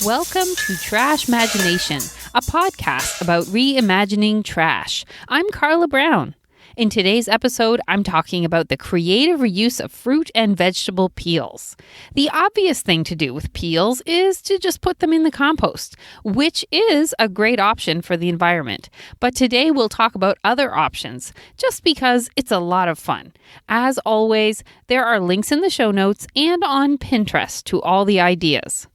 Welcome to Trashmagination, a podcast about reimagining trash. I'm Carla Brown. In today's episode, I'm talking about the creative reuse of fruit and vegetable peels. The obvious thing to do with peels is to just put them in the compost, which is a great option for the environment. But today we'll talk about other options, just because it's a lot of fun. As always, there are links in the show notes and on Pinterest to all the ideas.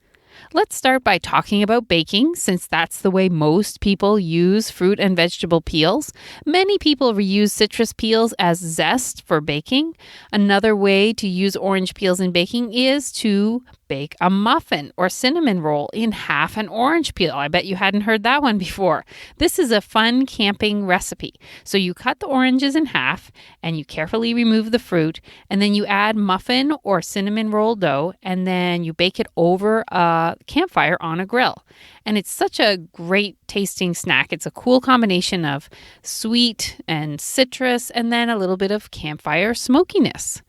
Let's start by talking about baking, since that's the way most people use fruit and vegetable peels. Many people reuse citrus peels as zest for baking. Another way to use orange peels in baking is to bake a muffin or cinnamon roll in half an orange peel. I bet you hadn't heard that one before. This is a fun camping recipe. So you cut the oranges in half and you carefully remove the fruit, and then you add muffin or cinnamon roll dough, and then you bake it over a campfire on a grill. And it's such a great tasting snack. It's a cool combination of sweet and citrus and then a little bit of campfire smokiness.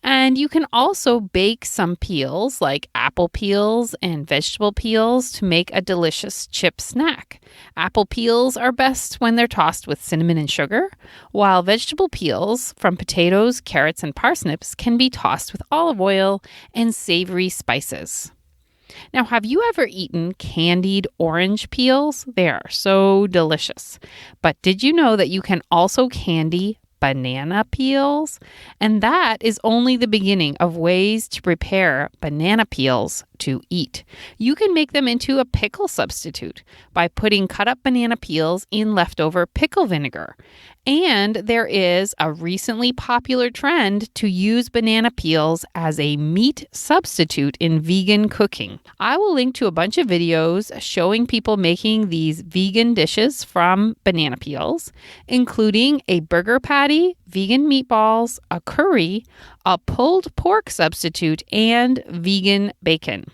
And you can also bake some peels like apple peels and vegetable peels to make a delicious chip snack. Apple peels are best when they're tossed with cinnamon and sugar, while vegetable peels from potatoes, carrots, and parsnips can be tossed with olive oil and savory spices. Now, have you ever eaten candied orange peels? They are so delicious. But did you know that you can also candy banana peels? And that is only the beginning of ways to prepare banana peels to eat. You can make them into a pickle substitute by putting cut up banana peels in leftover pickle vinegar. And there is a recently popular trend to use banana peels as a meat substitute in vegan cooking. I will link to a bunch of videos showing people making these vegan dishes from banana peels, including a burger patty, vegan meatballs, a curry, a pulled pork substitute, and vegan bacon.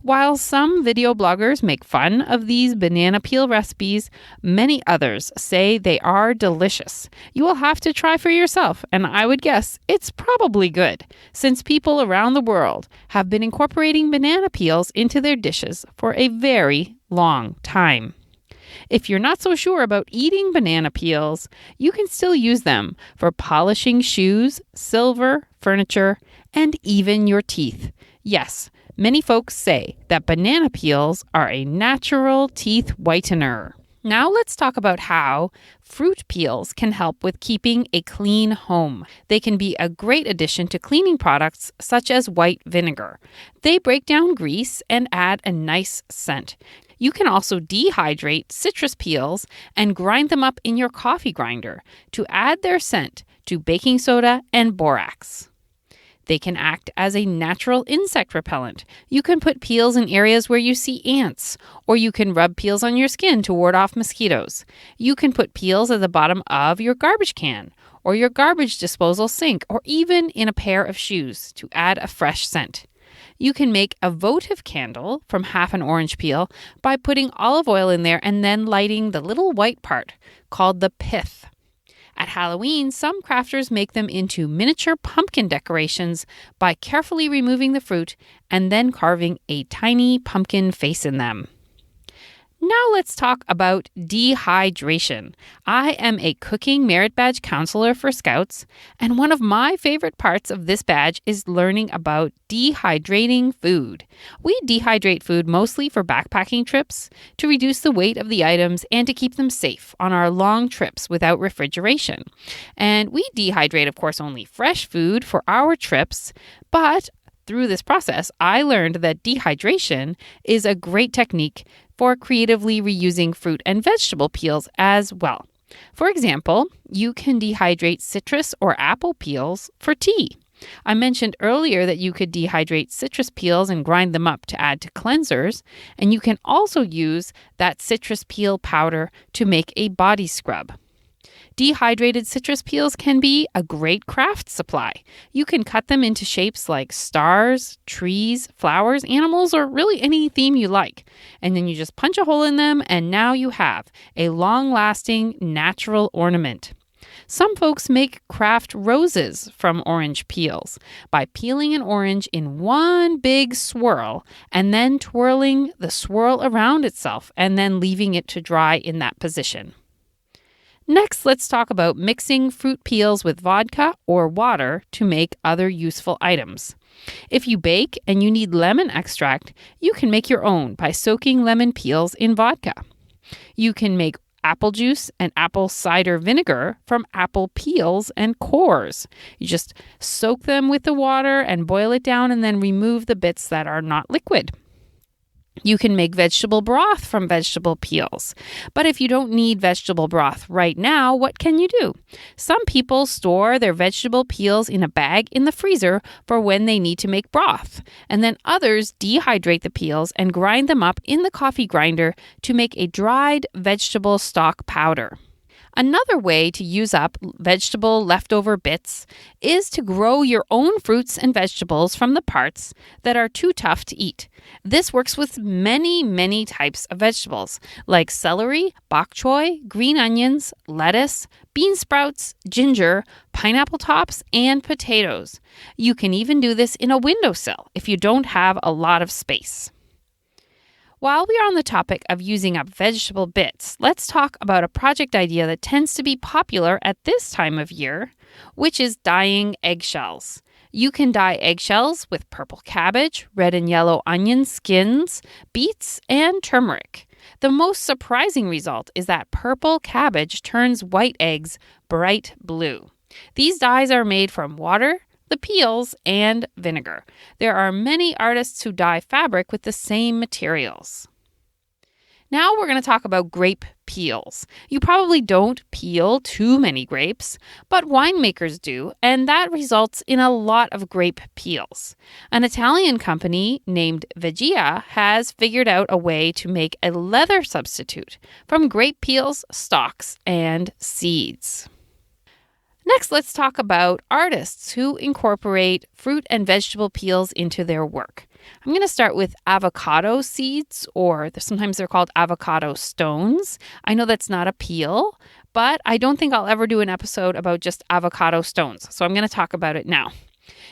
While some video bloggers make fun of these banana peel recipes, many others say they are delicious. You will have to try for yourself, and I would guess it's probably good, since people around the world have been incorporating banana peels into their dishes for a very long time. If you're not so sure about eating banana peels, you can still use them for polishing shoes, silver, furniture, and even your teeth. Yes, many folks say that banana peels are a natural teeth whitener. Now let's talk about how fruit peels can help with keeping a clean home. They can be a great addition to cleaning products such as white vinegar. They break down grease and add a nice scent. You can also dehydrate citrus peels and grind them up in your coffee grinder to add their scent to baking soda and borax. They can act as a natural insect repellent. You can put peels in areas where you see ants, or you can rub peels on your skin to ward off mosquitoes. You can put peels at the bottom of your garbage can, or your garbage disposal sink, or even in a pair of shoes to add a fresh scent. You can make a votive candle from half an orange peel by putting olive oil in there and then lighting the little white part called the pith. At Halloween, some crafters make them into miniature pumpkin decorations by carefully removing the fruit and then carving a tiny pumpkin face in them. Now let's talk about dehydration. I am a cooking merit badge counselor for Scouts, and one of my favorite parts of this badge is learning about dehydrating food. We dehydrate food mostly for backpacking trips, to reduce the weight of the items, and to keep them safe on our long trips without refrigeration. And we dehydrate, of course, only fresh food for our trips, but through this process, I learned that dehydration is a great technique for creatively reusing fruit and vegetable peels as well. For example, you can dehydrate citrus or apple peels for tea. I mentioned earlier that you could dehydrate citrus peels and grind them up to add to cleansers, and you can also use that citrus peel powder to make a body scrub. Dehydrated citrus peels can be a great craft supply. You can cut them into shapes like stars, trees, flowers, animals, or really any theme you like. And then you just punch a hole in them, and now you have a long-lasting natural ornament. Some folks make craft roses from orange peels by peeling an orange in one big swirl and then twirling the swirl around itself and then leaving it to dry in that position. Next, let's talk about mixing fruit peels with vodka or water to make other useful items. If you bake and you need lemon extract, you can make your own by soaking lemon peels in vodka. You can make apple juice and apple cider vinegar from apple peels and cores. You just soak them with the water and boil it down and then remove the bits that are not liquid. You can make vegetable broth from vegetable peels. But if you don't need vegetable broth right now, what can you do? Some people store their vegetable peels in a bag in the freezer for when they need to make broth. And then others dehydrate the peels and grind them up in the coffee grinder to make a dried vegetable stock powder. Another way to use up vegetable leftover bits is to grow your own fruits and vegetables from the parts that are too tough to eat. This works with many types of vegetables like celery, bok choy, green onions, lettuce, bean sprouts, ginger, pineapple tops, and potatoes. You can even do this in a windowsill if you don't have a lot of space. While we are on the topic of using up vegetable bits, let's talk about a project idea that tends to be popular at this time of year, which is dyeing eggshells. You can dye eggshells with purple cabbage, red and yellow onion skins, beets, and turmeric. The most surprising result is that purple cabbage turns white eggs bright blue. These dyes are made from water, the peels, and vinegar. There are many artists who dye fabric with the same materials. Now we're going to talk about grape peels. You probably don't peel too many grapes, but winemakers do, and that results in a lot of grape peels. An Italian company named Veggia has figured out a way to make a leather substitute from grape peels, stalks, and seeds. Next, let's talk about artists who incorporate fruit and vegetable peels into their work. I'm going to start with avocado seeds, or sometimes they're called avocado stones. I know that's not a peel, but I don't think I'll ever do an episode about just avocado stones, so I'm going to talk about it now.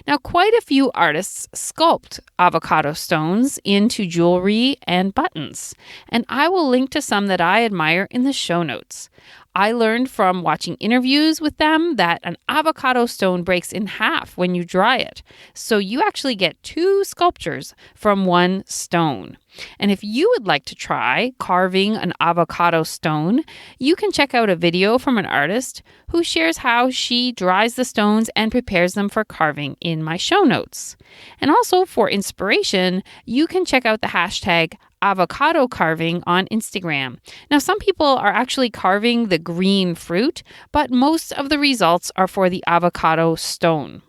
Now, quite a few artists sculpt avocado stones into jewelry and buttons, and I will link to some that I admire in the show notes. I learned from watching interviews with them that an avocado stone breaks in half when you dry it. So you actually get 2 sculptures from one stone. And if you would like to try carving an avocado stone, you can check out a video from an artist who shares how she dries the stones and prepares them for carving in my show notes. And also for inspiration, you can check out the hashtag avocado carving on Instagram. Now, some people are actually carving the green fruit, but most of the results are for the avocado stone.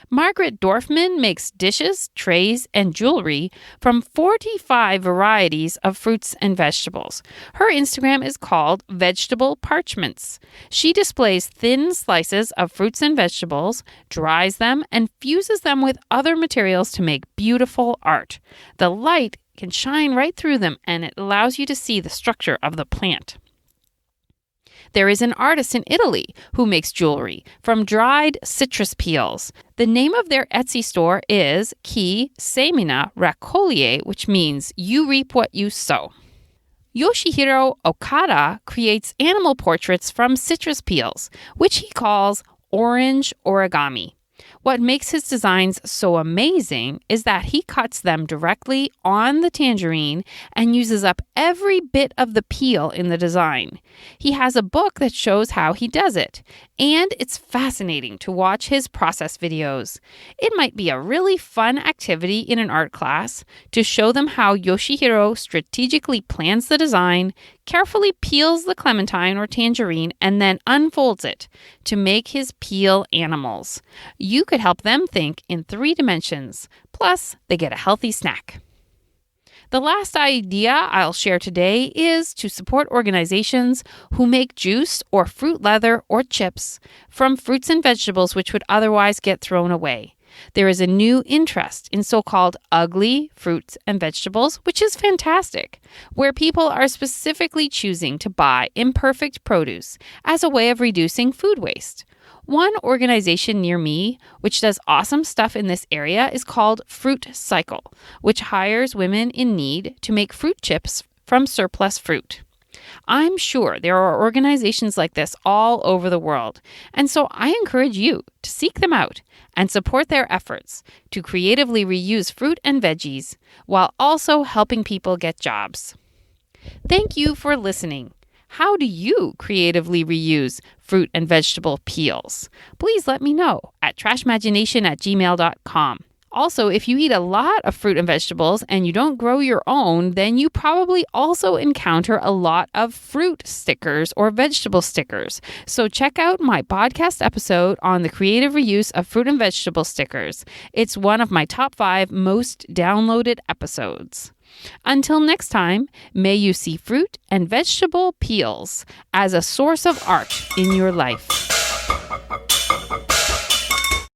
Margaret Dorfman makes dishes, trays, and jewelry from 45 varieties of fruits and vegetables. Her Instagram is called Vegetable Parchments. She displays thin slices of fruits and vegetables, dries them, and fuses them with other materials to make beautiful art. The light can shine right through them, and it allows you to see the structure of the plant. There is an artist in Italy who makes jewelry from dried citrus peels. The name of their Etsy store is Chi Semina Raccoglie, which means you reap what you sow. Yoshihiro Okada creates animal portraits from citrus peels, which he calls orange origami. What makes his designs so amazing is that he cuts them directly on the tangerine and uses up every bit of the peel in the design. He has a book that shows how he does it, and it's fascinating to watch his process videos. It might be a really fun activity in an art class to show them how Yoshihiro strategically plans the design, carefully peels the clementine or tangerine, and then unfolds it to make his peel animals. You could help them think in 3 dimensions. Plus, they get a healthy snack. The last idea I'll share today is to support organizations who make juice or fruit leather or chips from fruits and vegetables which would otherwise get thrown away. There is a new interest in so-called ugly fruits and vegetables, which is fantastic, where people are specifically choosing to buy imperfect produce as a way of reducing food waste. One organization near me, which does awesome stuff in this area, is called Fruit Cycle, which hires women in need to make fruit chips from surplus fruit. I'm sure there are organizations like this all over the world, and so I encourage you to seek them out and support their efforts to creatively reuse fruit and veggies while also helping people get jobs. Thank you for listening. How do you creatively reuse fruit and vegetable peels? Please let me know at trashmagination@gmail.com. Also, if you eat a lot of fruit and vegetables and you don't grow your own, then you probably also encounter a lot of fruit stickers or vegetable stickers. So check out my podcast episode on the creative reuse of fruit and vegetable stickers. It's one of my top 5 most downloaded episodes. Until next time, may you see fruit and vegetable peels as a source of art in your life.